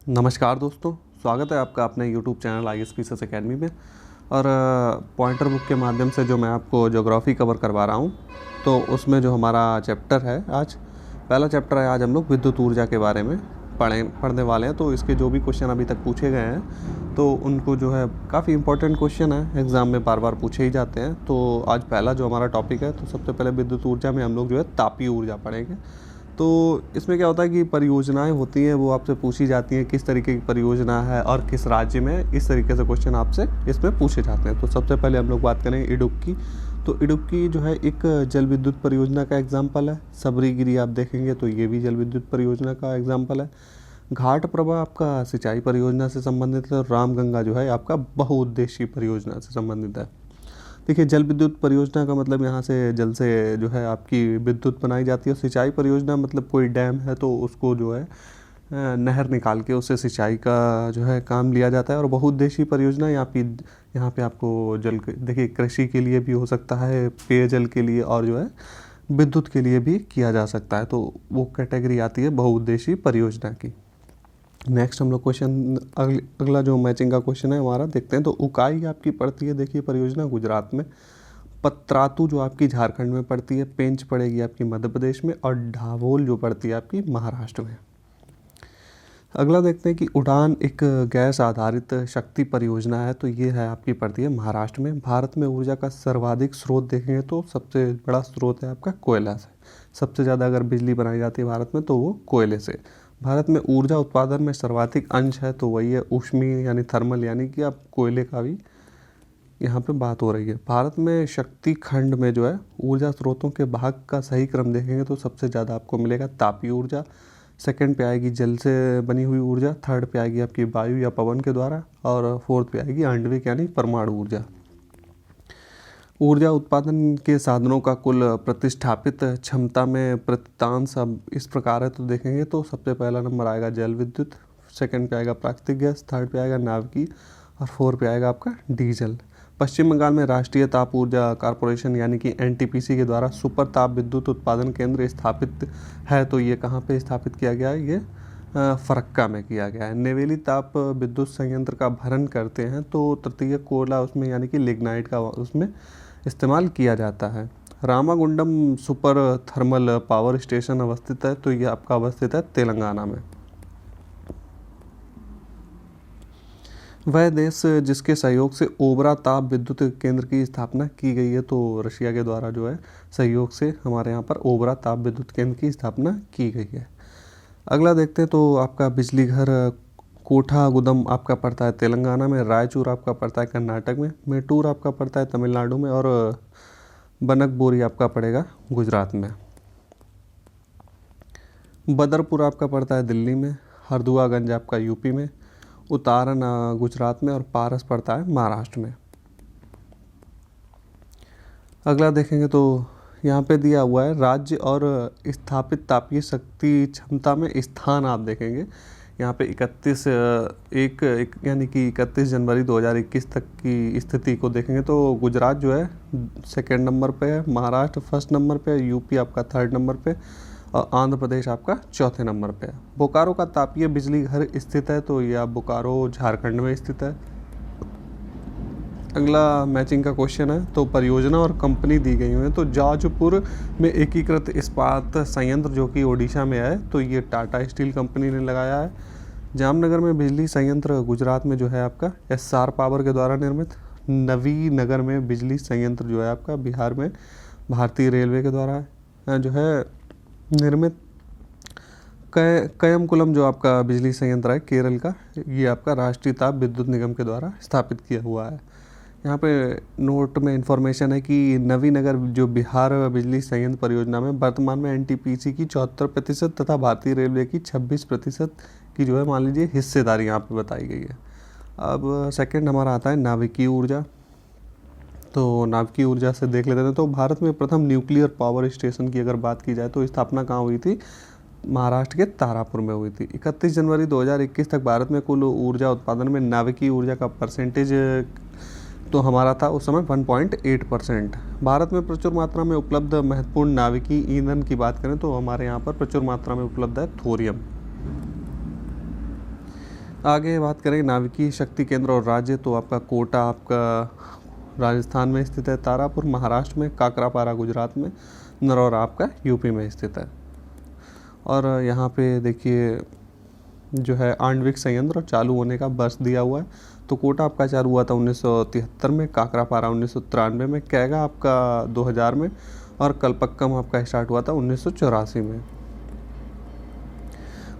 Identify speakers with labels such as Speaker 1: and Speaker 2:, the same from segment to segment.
Speaker 1: नमस्कार दोस्तों, स्वागत है आपका अपने यूट्यूब चैनल ISPSS अकेडमी में। और पॉइंटर बुक के माध्यम से जो मैं आपको ज्योग्राफी कवर करवा रहा हूँ, तो उसमें जो हमारा चैप्टर है आज, पहला चैप्टर है। आज हम लोग विद्युत ऊर्जा के बारे में पढ़ने वाले हैं। तो इसके जो भी क्वेश्चन अभी तक पूछे गए हैं, तो उनको जो है काफ़ी इंपॉर्टेंट क्वेश्चन है, एग्ज़ाम में बार बार पूछे ही जाते हैं। तो आज पहला जो हमारा टॉपिक है, तो सबसे पहले विद्युत ऊर्जा में हम लोग जो है तापीय ऊर्जा पढ़ेंगे। तो इसमें क्या होता है कि परियोजनाएं होती हैं, वो आपसे पूछी जाती हैं किस तरीके की परियोजना है और किस राज्य में, इस तरीके से क्वेश्चन आपसे इसमें पूछे जाते हैं। तो सबसे पहले हम लोग बात करेंगे इडुक्की। तो इडुक्की जो है एक जल विद्युत परियोजना का एग्जाम्पल है। सबरीगिरी आप देखेंगे तो ये भी जल विद्युत परियोजना का एग्जाम्पल है। घाट प्रभा आपका सिंचाई परियोजना से संबंधित है और रामगंगा जो है आपका बहुउद्देशीय परियोजना से संबंधित है। देखिए, जल विद्युत परियोजना का मतलब यहाँ से जल से जो है आपकी विद्युत बनाई जाती है। सिंचाई परियोजना मतलब कोई डैम है तो उसको जो है नहर निकाल के उससे सिंचाई का जो है काम लिया जाता है। और बहुउद्देशीय परियोजना यहाँ पे आपको देखिए कृषि के लिए भी हो सकता है, पेयजल के लिए और जो है विद्युत के लिए भी किया जा सकता है। तो वो कैटेगरी आती है बहुउद्देशीय परियोजना की। नेक्स्ट हम लोग क्वेश्चन अगला जो मैचिंग का क्वेश्चन है हमारा देखते हैं। तो उकाई आपकी पड़ती है, देखिए परियोजना गुजरात में। पत्रातू जो आपकी झारखंड में पड़ती है। पेंच पड़ेगी आपकी मध्य प्रदेश में। और ढाबोल जो पड़ती है आपकी महाराष्ट्र में। अगला देखते हैं कि उड़ान एक गैस आधारित शक्ति परियोजना है। तो ये है आपकी पड़ती है महाराष्ट्र में। भारत में ऊर्जा का सर्वाधिक स्रोत देखेंगे तो सबसे बड़ा स्रोत है आपका कोयला से। सबसे ज़्यादा अगर बिजली बनाई जाती है भारत में तो वो कोयले से। भारत में ऊर्जा उत्पादन में सर्वाधिक अंश है तो वही है ऊष्मीय यानी थर्मल, यानी कि आप कोयले का भी यहाँ पे बात हो रही है। भारत में शक्ति खंड में जो है ऊर्जा स्रोतों के भाग का सही क्रम देखेंगे तो सबसे ज़्यादा आपको मिलेगा तापीय ऊर्जा। सेकंड पे आएगी जल से बनी हुई ऊर्जा। थर्ड पे आएगी आपकी वायु या पवन के द्वारा। और फोर्थ पे आएगी आणविक यानी परमाणु ऊर्जा। ऊर्जा उत्पादन के साधनों का कुल प्रतिष्ठापित क्षमता में प्रतितांश अब इस प्रकार है। तो देखेंगे तो सबसे पहला नंबर आएगा जल विद्युत, सेकंड पे आएगा प्राकृतिक गैस, थर्ड पे आएगा नाभिकीय और फोर्थ पे आएगा आपका डीजल। पश्चिम बंगाल में राष्ट्रीय ताप ऊर्जा कॉरपोरेशन यानी कि NTPC के द्वारा सुपर ताप विद्युत उत्पादन केंद्र स्थापित है। तो ये कहाँ पे स्थापित किया गया है? ये फरक्का में किया गया है। नेवेली ताप विद्युत संयंत्र का भरण करते हैं तो तृतीय कोयला उसमें यानी कि लिग्नाइट का उसमें इस्तेमाल किया जाता है। Ramagundam super thermal power station अवस्थित है। तो ये आपका अवस्थित है तेलंगाना में। वह देश जिसके सहयोग से ओबरा ताप विद्युत केंद्र की स्थापना की गई है। तो रशिया के द्वारा जो है सहयोग से हमारे यहाँ पर ओबरा ताप विद्युत केंद्र की स्थापना की गई है। अगला देखते हैं तो आपका बिजली घर कोठा गुदम आपका पड़ता है तेलंगाना में। रायचूर आपका पड़ता है कर्नाटक में। मेटूर आपका पड़ता है तमिलनाडु में। और बनकबोरी आपका पड़ेगा गुजरात में। बदरपुर आपका पड़ता है दिल्ली में। हरदुआगंज आपका यूपी में। उतारन गुजरात में। और पारस पड़ता है महाराष्ट्र में। अगला देखेंगे तो यहाँ पे दिया हुआ है राज्य और स्थापित तापीय शक्ति क्षमता में स्थान। आप देखेंगे यहाँ पे 31 यानी कि 31 जनवरी 2021 तक की स्थिति को देखेंगे तो गुजरात जो है सेकेंड नंबर पे है, महाराष्ट्र फर्स्ट नंबर पे है, यूपी आपका थर्ड नंबर पे और आंध्र प्रदेश आपका चौथे नंबर पे है। बोकारो का तापीय बिजली घर स्थित है। तो ये आप बोकारो झारखंड में स्थित है। अगला मैचिंग का क्वेश्चन है। तो परियोजना और कंपनी दी गई हुई है। तो जाजपुर में एकीकृत इस्पात संयंत्र जो कि ओडिशा में है, तो ये टाटा स्टील कंपनी ने लगाया है। जामनगर में बिजली संयंत्र गुजरात में जो है आपका SR पावर के द्वारा निर्मित। नवीनगर में बिजली संयंत्र जो है आपका बिहार में भारतीय रेलवे के द्वारा जो है निर्मित। कयमकुलम जो आपका बिजली संयंत्र है केरल का, ये आपका राष्ट्रीय ताप विद्युत निगम के द्वारा स्थापित किया हुआ है। यहाँ पे नोट में इंफॉर्मेशन है कि नवीनगर जो बिहार बिजली संयंत्र परियोजना में वर्तमान में NTPC की 74% तथा भारतीय रेलवे की 26% की जो है मान लीजिए हिस्सेदारी यहाँ पे बताई गई है। अब सेकंड हमारा आता है नाभिकीय ऊर्जा। तो नाभिकीय ऊर्जा से देख लेते हैं। तो भारत में प्रथम न्यूक्लियर पावर स्टेशन की अगर बात की जाए तो स्थापना कहाँ हुई थी? महाराष्ट्र के तारापुर में हुई थी। 31 जनवरी 2021 तक भारत में कुल ऊर्जा उत्पादन में नाभिकीय ऊर्जा का परसेंटेज तो हमारा था उस समय 1.8%। भारत में प्रचुर मात्रा में उपलब्ध महत्वपूर्ण नाभिकीय ईंधन की बात करें तो हमारे यहाँ पर प्रचुर मात्रा में उपलब्ध है थोरियम। आगे बात करें नाभिकीय शक्ति केंद्र और राज्य, तो आपका कोटा आपका राजस्थान में स्थित है, तारापुर महाराष्ट्र में, काकरापारा गुजरात में, नरौरा आपका यूपी में स्थित है। और यहाँ पे देखिए जो है आणविक संयंत्र चालू होने का वर्ष दिया हुआ है, तो कोटा आपका चालू हुआ था 1973 में, काकरापारा 1993 में, कैगा आपका 2000 में, और कलपक्कम आपका स्टार्ट हुआ था 1984 में।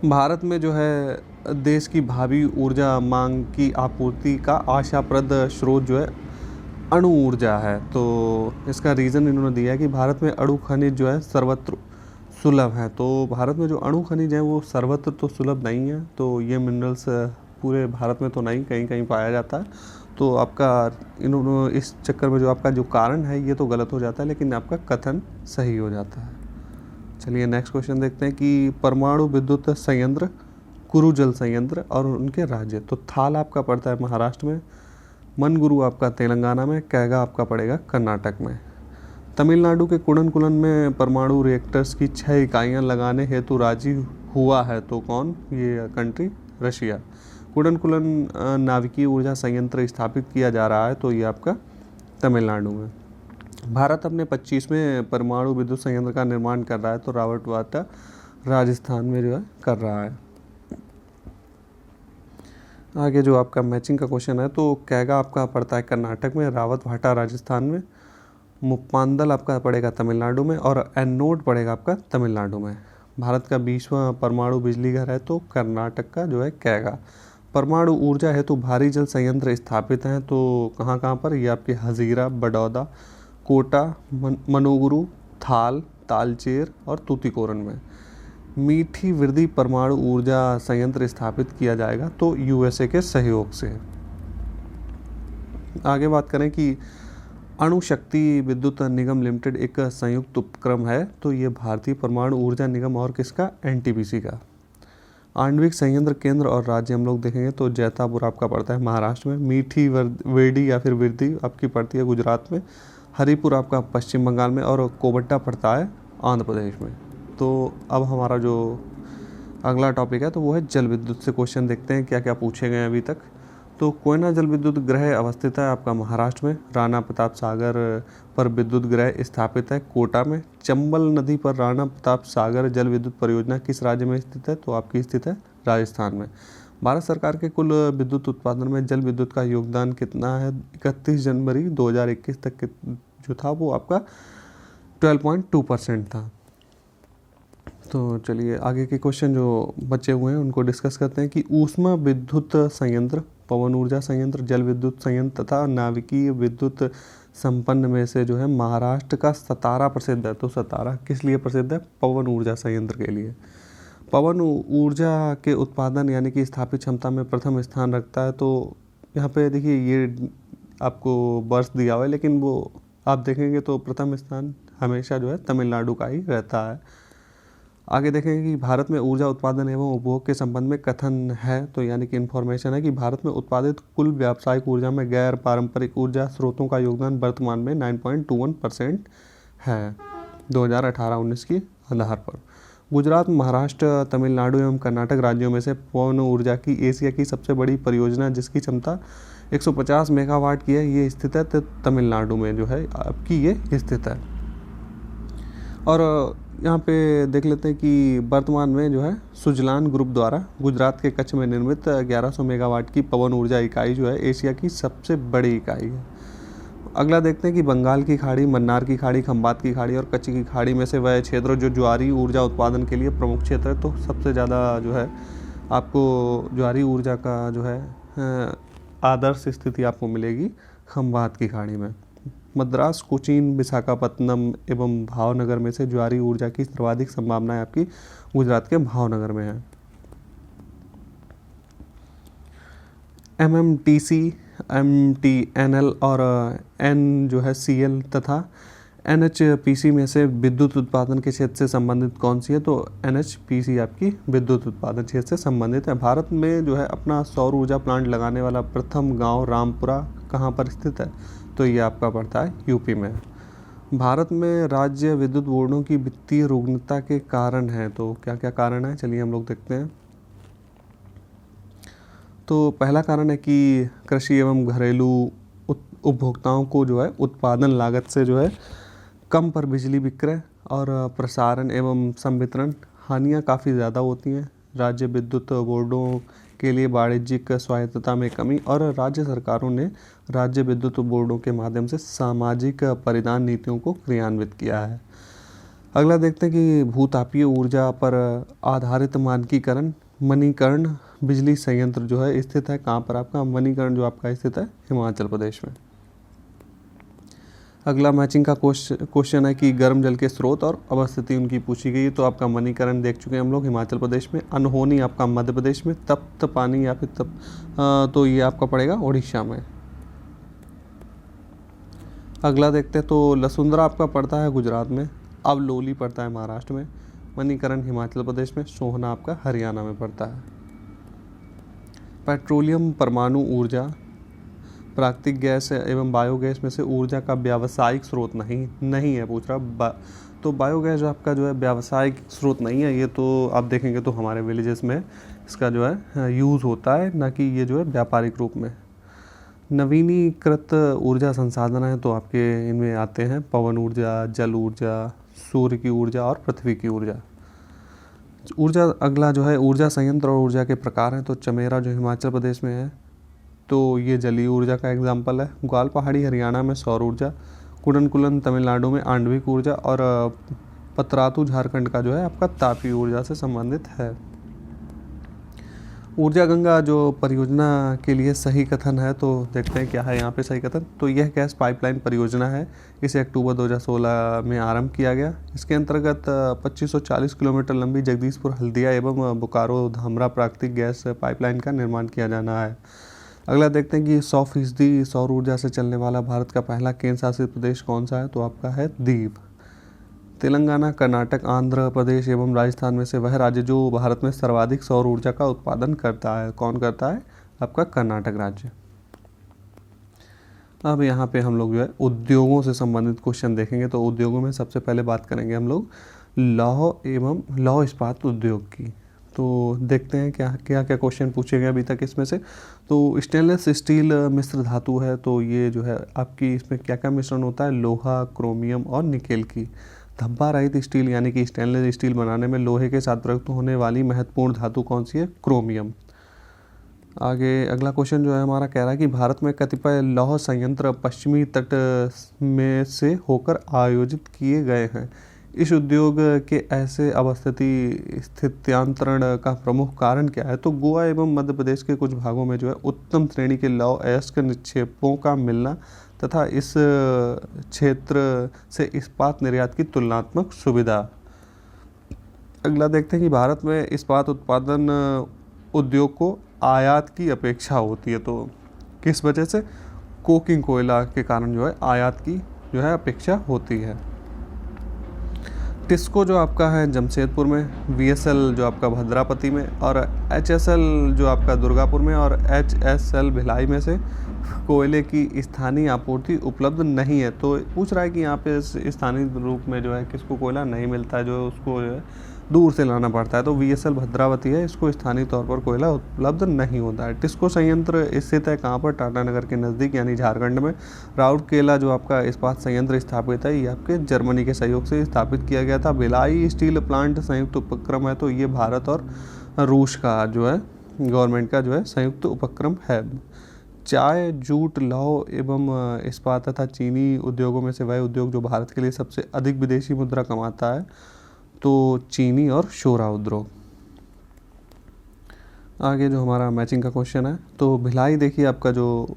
Speaker 1: भारत में जो है देश की भावी ऊर्जा मांग की आपूर्ति का आशाप्रद स्रोत जो है अणु ऊर्जा है। तो इसका रीज़न इन्होंने दिया है कि भारत में अणु खनिज जो है सर्वत्र सुलभ है। तो भारत में जो अणु खनिज हैं वो सर्वत्र तो सुलभ नहीं है, तो ये मिनरल्स पूरे भारत में तो नहीं, कहीं कहीं पाया जाता है। तो आपका इन्होंने इस चक्कर में जो आपका जो कारण है ये तो गलत हो जाता है, लेकिन आपका कथन सही हो जाता है। चलिए नेक्स्ट क्वेश्चन देखते हैं कि परमाणु विद्युत संयंत्र, कुरु जल संयंत्र और उनके राज्य। तो थाल आपका पड़ता है महाराष्ट्र में, मनगुरु आपका तेलंगाना में, कैगा आपका पड़ेगा कर्नाटक में। तमिलनाडु के कुडनकुलन में परमाणु रिएक्टर्स की 6 इकाइयाँ लगाने हेतु राजी हुआ है, तो कौन? ये कंट्री रशिया। कुडनकुलन नाभिकीय ऊर्जा संयंत्र स्थापित किया जा रहा है, तो ये आपका तमिलनाडु में। भारत अपने 25वें परमाणु विद्युत संयंत्र का निर्माण कर रहा है, तो रावतवाटा राजस्थान में जो है कर रहा है। आगे जो आपका मैचिंग का क्वेश्चन है, तो कैगा आपका पड़ता है कर्नाटक में, रावतवाटा राजस्थान में, मुप्पांदल आपका पड़ेगा तमिलनाडु में, और एनोड पड़ेगा आपका तमिलनाडु में। भारत का 20वां परमाणु बिजली घर है, तो कर्नाटक का जो है कैगा। परमाणु ऊर्जा हेतु भारी जल संयंत्र स्थापित हैं, तो कहाँ कहाँ पर? ये आपके हजीरा, बड़ौदा, कोटा, मनुगुरु, थाल, तालचेर और तूतीकोरन में। मीठी वृद्धि परमाणु ऊर्जा संयंत्र स्थापित किया जाएगा, तो यूएसए के सहयोग से। आगे बात करें कि अणु शक्ति विद्युत निगम लिमिटेड एक संयुक्त उपक्रम है, तो ये भारतीय परमाणु ऊर्जा निगम और किसका? एनटीपीसी का। आणविक संयंत्र केंद्र और राज्य हम लोग देखेंगे तो जैतापुर आपका पड़ता है महाराष्ट्र में, मीठी वेडी या फिर वृद्धि आपकी पड़ती है गुजरात में, हरिपुर आपका पश्चिम बंगाल में, और कोबट्टा पड़ता है आंध्र प्रदेश में। तो अब हमारा जो अगला टॉपिक है तो वो है जल विद्युत से क्वेश्चन देखते हैं क्या क्या पूछे गए अभी तक। तो कोयना जल विद्युत ग्रह अवस्थित है आपका महाराष्ट्र में, राणा प्रताप सागर पर विद्युत ग्रह स्थापित है कोटा में। चंबल नदी पर राणा प्रताप सागर जल विद्युत परियोजना किस राज्य में स्थित है? तो आपकी स्थित है राजस्थान में। भारत सरकार के कुल विद्युत उत्पादन में जल विद्युत का योगदान कितना है? 31 जनवरी 2021 तक जो था वो आपका 12.2% था। तो चलिए आगे के क्वेश्चन जो बचे हुए हैं उनको डिस्कस करते हैं कि ऊष्मा विद्युत संयंत्र, पवन ऊर्जा संयंत्र, जल विद्युत संयंत्र तथा नाभिकीय विद्युत संपन्न में से जो है महाराष्ट्र का सतारा प्रसिद्ध है। तो सतारा किस लिए प्रसिद्ध है? पवन ऊर्जा संयंत्र के लिए। पवन ऊर्जा के उत्पादन यानी कि स्थापित क्षमता में प्रथम स्थान रखता है। तो यहाँ पे देखिए ये आपको वर्ष दिया हुआ है, लेकिन वो आप देखेंगे तो प्रथम स्थान हमेशा जो है तमिलनाडु का ही रहता है। आगे देखेंगे कि भारत में ऊर्जा उत्पादन एवं उपभोग के संबंध में कथन है, तो यानी कि इन्फॉर्मेशन है कि भारत में उत्पादित कुल व्यावसायिक ऊर्जा में गैर पारंपरिक ऊर्जा स्रोतों का योगदान वर्तमान में 9.21% है 2018-19 की आधार पर। गुजरात, महाराष्ट्र, तमिलनाडु एवं कर्नाटक राज्यों में से पवन ऊर्जा की एशिया की सबसे बड़ी परियोजना जिसकी क्षमता 150 मेगावाट की है, ये स्थित है तमिलनाडु में जो है आपकी ये स्थित है। और यहाँ पे देख लेते हैं कि वर्तमान में जो है सुजलान ग्रुप द्वारा गुजरात के कच्छ में निर्मित 1100 मेगावाट की पवन ऊर्जा इकाई जो है एशिया की सबसे बड़ी इकाई है। अगला देखते हैं कि बंगाल की खाड़ी, मन्नार की खाड़ी, खंबात की खाड़ी और कच्छ की खाड़ी में से वह क्षेत्र जो ज्वारी ऊर्जा उत्पादन के लिए प्रमुख क्षेत्र है। तो सबसे ज़्यादा जो है आपको ज्वारी ऊर्जा का जो है आदर्श स्थिति आपको मिलेगी खंबात की खाड़ी में। मद्रास, कोचीन, विशाखापत्तनम एवं भावनगर में से ज्वारी ऊर्जा की सर्वाधिक संभावनाएं आपकी गुजरात के भावनगर में है। एमएमटीसी, एमटीएनएल और एन जो है सीएल तथा एनएचपीसी में से विद्युत उत्पादन के क्षेत्र से संबंधित कौन सी है? तो एनएचपीसी आपकी विद्युत उत्पादन क्षेत्र से संबंधित है। भारत में जो है अपना सौर ऊर्जा प्लांट लगाने वाला प्रथम गांव रामपुरा कहाँ पर स्थित है? तो ये आपका पड़ता है यूपी में। भारत में राज्य विद्युत बोर्डों की वित्तीय रुग्णता के कारण है, तो क्या क्या कारण है चलिए हम लोग देखते हैं। तो पहला कारण है कि कृषि एवं घरेलू उपभोक्ताओं को जो है उत्पादन लागत से जो है कम पर बिजली विक्रय और प्रसारण एवं संवितरण हानियाँ काफ़ी ज़्यादा होती हैं। राज्य विद्युत बोर्डों के लिए वाणिज्यिक स्वायत्तता में कमी और राज्य सरकारों ने राज्य विद्युत बोर्डों के माध्यम से सामाजिक परिधान नीतियों को क्रियान्वित किया है। अगला देखते हैं कि भूतापीय ऊर्जा पर आधारित मानकीकरण मणिकर्ण बिजली संयंत्र जो है स्थित है कहाँ पर आपका, मणिकर्ण जो आपका स्थित है हिमाचल प्रदेश में। अगला मैचिंग का क्वेश्चन है कि गर्म जल के स्रोत और अवस्थिति उनकी पूछी गई। तो आपका मणिकर्ण देख चुके हैं हम लोग हिमाचल प्रदेश में, अनहोनी आपका मध्य प्रदेश में, तप्त पानी या फिर तो ये आपका पड़ेगा उड़ीसा में। अगला देखते हैं तो लसुंदरा आपका पड़ता है गुजरात में, अवलोली पड़ता है महाराष्ट्र में, मणिकर्ण हिमाचल प्रदेश में, सोहना आपका हरियाणा में पड़ता है। पेट्रोलियम परमाणु ऊर्जा प्राकृतिक गैस एवं बायोगैस में से ऊर्जा का व्यावसायिक स्रोत नहीं है पूछ रहा। तो बायोगैस जो आपका जो है व्यावसायिक स्रोत नहीं है, ये तो आप देखेंगे तो हमारे विलेजेस में इसका जो है यूज़ होता है, ना कि ये जो है व्यापारिक रूप में। नवीनीकृत ऊर्जा संसाधन है तो आपके इनमें आते हैं पवन ऊर्जा, जल ऊर्जा, सूर्य की ऊर्जा और पृथ्वी की ऊर्जा। अगला जो है ऊर्जा संयंत्र और ऊर्जा के प्रकार हैं। तो चमेरा जो हिमाचल प्रदेश में है तो ये जलीय ऊर्जा का एग्जाम्पल है। ग्वाल पहाड़ी हरियाणा में सौर ऊर्जा, कुडनकुलन तमिलनाडु में आणविक ऊर्जा और पतरातू झारखंड का जो है आपका तापीय ऊर्जा से संबंधित है। ऊर्जा गंगा जो परियोजना के लिए सही कथन है तो देखते हैं क्या है यहाँ पे सही कथन। तो यह गैस पाइपलाइन परियोजना है, इसे अक्टूबर 2016 में आरंभ किया गया। इसके अंतर्गत 2540 किलोमीटर लंबी जगदीशपुर हल्दिया एवं बोकारो धामरा प्राकृतिक गैस पाइपलाइन का निर्माण किया जाना है। अगला देखते हैं कि 100% सौर ऊर्जा से चलने वाला भारत का पहला केंद्र शासित प्रदेश कौन सा है। तो आपका है दीव। तेलंगाना, कर्नाटक, आंध्र प्रदेश एवं राजस्थान में से वह राज्य जो भारत में सर्वाधिक सौर ऊर्जा का उत्पादन करता है, कौन करता है? आपका कर्नाटक राज्य। अब यहाँ पे हम लोग जो है उद्योगों से संबंधित क्वेश्चन देखेंगे। तो उद्योगों में सबसे पहले बात करेंगे हम लोग लौह इस्पात उद्योग की। तो देखते हैं क्या क्या क्या क्वेश्चन पूछे गए अभी तक इसमें से। तो स्टेनलेस स्टील मिश्र धातु है, तो ये जो है आपकी इसमें क्या क्या मिश्रण होता है? लोहा, क्रोमियम और निकेल की। धब्बा रहित स्टील यानी कि स्टेनलेस स्टील बनाने में लोहे के साथ प्रयुक्त होने वाली महत्वपूर्ण धातु कौन सी है? क्रोमियम। आगे अगला क्वेश्चन जो है हमारा कह रहा है कि भारत में कतिपय लौह संयंत्र पश्चिमी तट में से होकर आयोजित किए गए हैं। इस उद्योग के ऐसे अवस्थिति स्थित्यांतरण का प्रमुख कारण क्या है? तो गोवा एवं मध्य प्रदेश के कुछ भागों में जो है उत्तम श्रेणी के लौह अयस्क निक्षेपों का मिलना तथा इस क्षेत्र से इस्पात निर्यात की तुलनात्मक सुविधा। अगला देखते हैं कि भारत में इस्पात उत्पादन उद्योग को आयात की अपेक्षा होती है। तो किस वजह से? कोकिंग कोयला के कारण जो है आयात की जो है अपेक्षा होती है। टिस्को जो आपका है जमशेदपुर में, VSL जो आपका भद्रापति में और HSL जो आपका दुर्गापुर में और HSL भिलाई में से कोयले की स्थानीय आपूर्ति उपलब्ध नहीं है। तो पूछ रहा है कि यहाँ पे स्थानीय रूप में जो है किसको कोयला नहीं मिलता है, जो उसको जो है दूर से लाना पड़ता है। तो VSL भद्रावती है, इसको स्थानीय तौर पर कोयला उपलब्ध नहीं होता है। टिस्को संयंत्र स्थित है कहाँ पर? टाटानगर के नज़दीक यानी झारखंड में। राउरकेला जो आपका इस्पात संयंत्र स्थापित है, ये आपके जर्मनी के सहयोग से स्थापित किया गया था। भिलाई स्टील प्लांट संयुक्त उपक्रम है, तो ये भारत और रूस का जो है गवर्नमेंट का जो है संयुक्त उपक्रम है। चाय, जूट, लौह एवं इस्पात तथा चीनी उद्योगों में से वह उद्योग जो भारत के लिए सबसे अधिक विदेशी मुद्रा कमाता है, तो चीनी और शोरा उद्योग। आगे जो हमारा मैचिंग का क्वेश्चन है, तो भिलाई देखिए आपका जो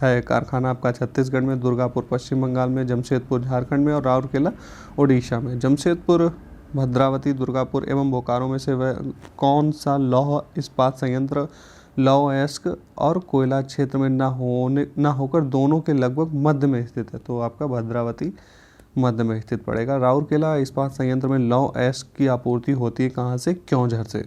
Speaker 1: है कारखाना आपका छत्तीसगढ़ में, दुर्गापुर पश्चिम बंगाल में, जमशेदपुर झारखंड में और राउरकेला उड़ीसा में। जमशेदपुर, भद्रावती, दुर्गापुर एवं बोकारो में से वह कौन सा लौह इस्पात संयंत्र लौह अयस्क और कोयला क्षेत्र में ना होकर दोनों के लगभग मध्य में स्थित है? तो आपका भद्रावती मध्य में स्थित पड़ेगा। राउरकेला इस्पात संयंत्र में लौह अयस्क की आपूर्ति होती है कहाँ से? क्योंझर से।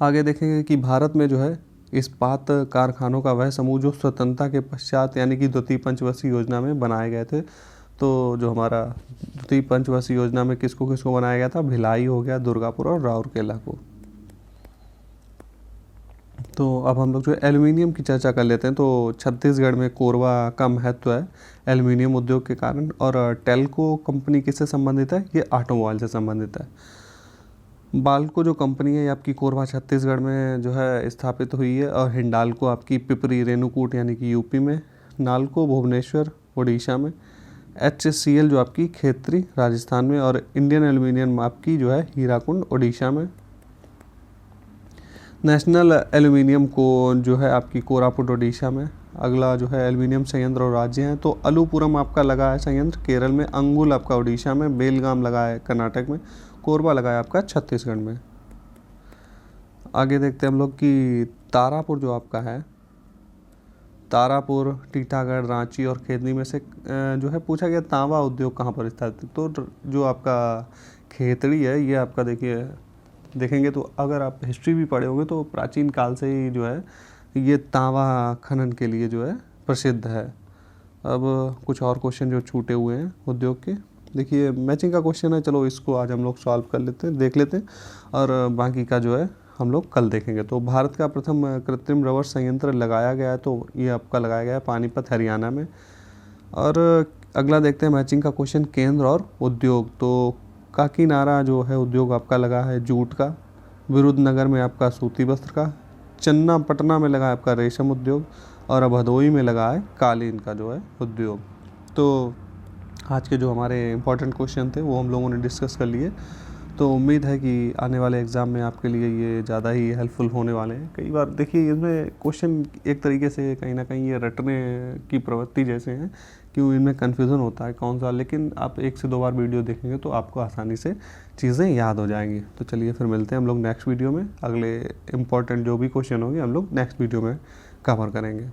Speaker 1: आगे देखेंगे कि भारत में जो है इस्पात कारखानों का वह समूह जो स्वतंत्रता के पश्चात यानी कि द्वितीय पंचवर्षीय योजना में बनाए गए थे। तो जो हमारा द्वितीय पंचवर्षीय योजना में किसको किसको बनाया गया था? भिलाई हो गया, दुर्गापुर और राउरकेला को। तो अब हम लोग जो है एल्युमिनियम की चर्चा कर लेते हैं। तो छत्तीसगढ़ में कोरबा का महत्व है एल्युमिनियम उद्योग के कारण। और टेल्को कंपनी किससे संबंधित है? ये ऑटोमोबाइल से संबंधित है। बाल्को जो कंपनी है ये आपकी कोरबा छत्तीसगढ़ में जो है स्थापित हुई है। और हिंडाल्को आपकी पिपरी रेणुकूट यानी कि यूपी में, नाल्को भुवनेश्वर उड़ीसा में, HCL जो आपकी खेतरी राजस्थान में, और इंडियन एल्युमिनियम आपकी जो है हीराकुंड उड़ीसा में। नेशनल एल्युमिनियम को जो है आपकी कोरापुट उड़ीसा में। अगला जो है एल्युमिनियम संयंत्र और राज्य हैं, तो अलुपुरम आपका लगा है संयंत्र केरल में, अंगुल आपका उड़ीसा में, बेलगाम लगा है कर्नाटक में, कोरबा लगा है आपका छत्तीसगढ़ में। आगे देखते हैं हम लोग कि तारापुर जो आपका है, तारापुर, टीटागढ़, रांची और खेतनी में से जो है पूछा गया तांबा उद्योग कहाँ पर स्थित है। तो जो आपका खेतड़ी है ये आपका देखिए देखेंगे तो अगर आप हिस्ट्री भी पढ़े होंगे तो प्राचीन काल से ही जो है ये तांबा खनन के लिए जो है प्रसिद्ध है। अब कुछ और क्वेश्चन जो छूटे हुए हैं उद्योग के, देखिए मैचिंग का क्वेश्चन है, चलो इसको आज हम लोग सॉल्व कर लेते हैं, देख लेते हैं, और बाकी का जो है हम लोग कल देखेंगे। तो भारत का प्रथम कृत्रिम रबर संयंत्र लगाया गया है, तो ये आपका लगाया गया है पानीपत हरियाणा में। और अगला देखते हैं मैचिंग का क्वेश्चन केंद्र और उद्योग। तो काकीनाडा जो है उद्योग आपका लगा है जूट का, विरुद्धनगर में आपका सूती वस्त्र का, चन्नापटना में लगा है आपका रेशम उद्योग, और अब भदोई में लगा है कालीन का जो है उद्योग। तो आज के जो हमारे इम्पोर्टेंट क्वेश्चन थे वो हम लोगों ने डिस्कस कर लिए। तो उम्मीद है कि आने वाले एग्ज़ाम में आपके लिए ये ज़्यादा ही हेल्पफुल होने वाले हैं। कई बार देखिए इसमें क्वेश्चन एक तरीके से कहीं ना कहीं ये रटने की प्रवृत्ति जैसे हैं, क्यों इनमें कन्फ्यूज़न होता है कौन सा, लेकिन आप 1 से 2 बार वीडियो देखेंगे तो आपको आसानी से चीज़ें याद हो जाएंगी। तो चलिए फिर मिलते हैं हम लोग नेक्स्ट वीडियो में। अगले इम्पॉर्टेंट जो भी क्वेश्चन होंगे हम लोग नेक्स्ट वीडियो में कवर करेंगे।